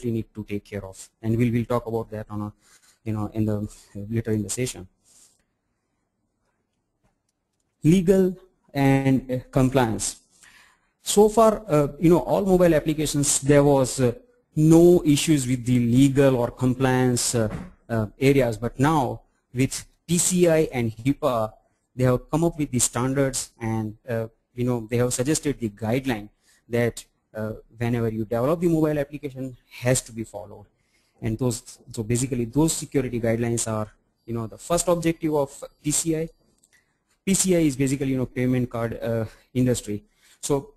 definitely need to take care of, and we'll talk about that on a in the later in the session. Legal and compliance. So far, all mobile applications, there was no issues with the legal or compliance areas, but now with PCI and HIPAA, they have come up with the standards, and they have suggested the guideline that whenever you develop the mobile application has to be followed. And so basically those security guidelines are the first objective of PCI. PCI is basically payment card industry. So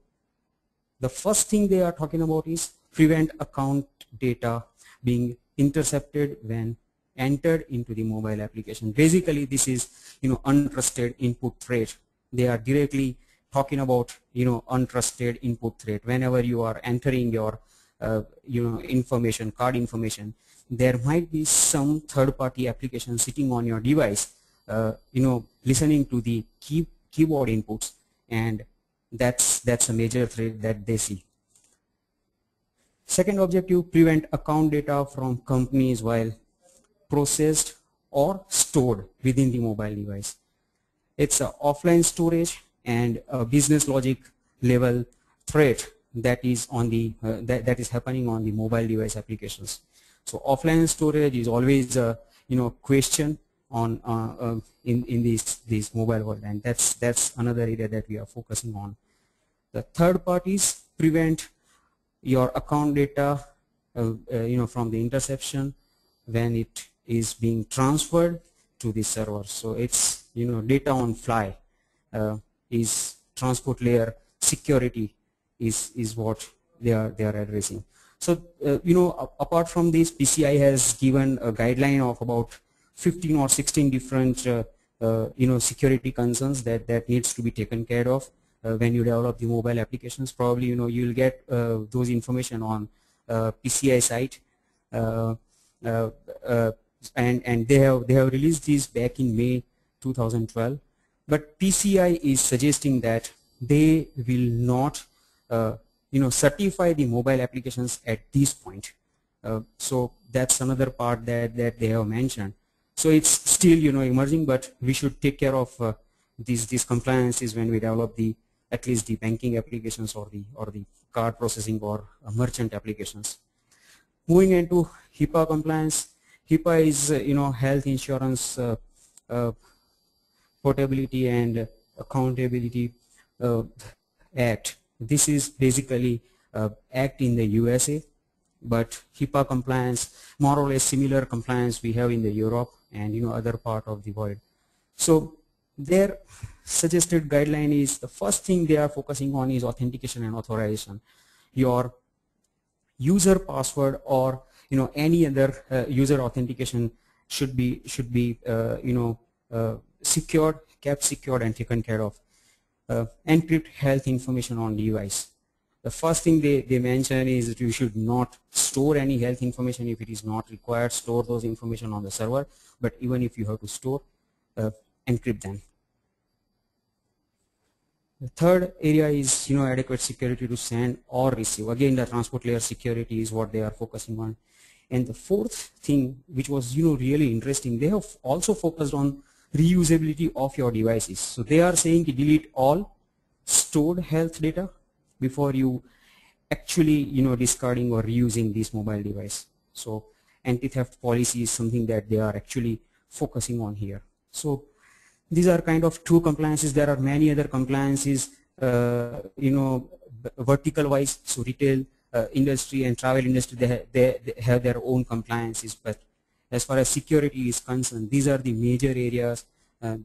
the first thing they are talking about is prevent account data being intercepted when entered into the mobile application. Basically this is untrusted input threat. They are directly talking about untrusted input threat. Whenever you are entering your information, card information, there might be some third-party application sitting on your device listening to the keyboard inputs, and that's a major threat that they see. Second objective, prevent account data from companies while processed or stored within the mobile device. It's an offline storage and a business logic level threat that is on the that is happening on the mobile device applications. So offline storage is always a question on in this mobile world, and that's another area that we are focusing on. The third parties, prevent your account data from the interception when it is being transferred to the server. So it's data on fly is transport layer security is what they are addressing. So apart from this, PCI has given a guideline of about 15 or 16 different security concerns that needs to be taken care of when you develop the mobile applications. Probably you'll get those information on PCI site, and they have released these back in May 2012. But PCI is suggesting that they will not certify the mobile applications at this point. So that's another part that they have mentioned. So it's still emerging, but we should take care of these compliances when we develop at least the banking applications or the card processing or merchant applications. Moving into HIPAA compliance. HIPAA is health insurance portability and accountability act. This is basically act in the USA, but HIPAA compliance, more or less similar compliance we have in the Europe and other part of the world. So their suggested guideline is, the first thing they are focusing on is authentication and authorization. Your user password or any other user authentication should be secured, kept secured, and taken care of. Encrypt health information on device. The first thing they mention is that you should not store any health information if it is not required. Store those information on the server, but even if you have to store, encrypt them. The third area is adequate security to send or receive. Again, the transport layer security is what they are focusing on. And the fourth thing, which was really interesting, they have also focused on reusability of your devices. So they are saying to delete all stored health data before you actually discarding or reusing this mobile device. So anti-theft policy is something that they are actually focusing on here. So these are kind of two compliances. There are many other compliances vertical wise. So retail industry and travel industry, they have their own compliances, but as far as security is concerned, these are the major areas that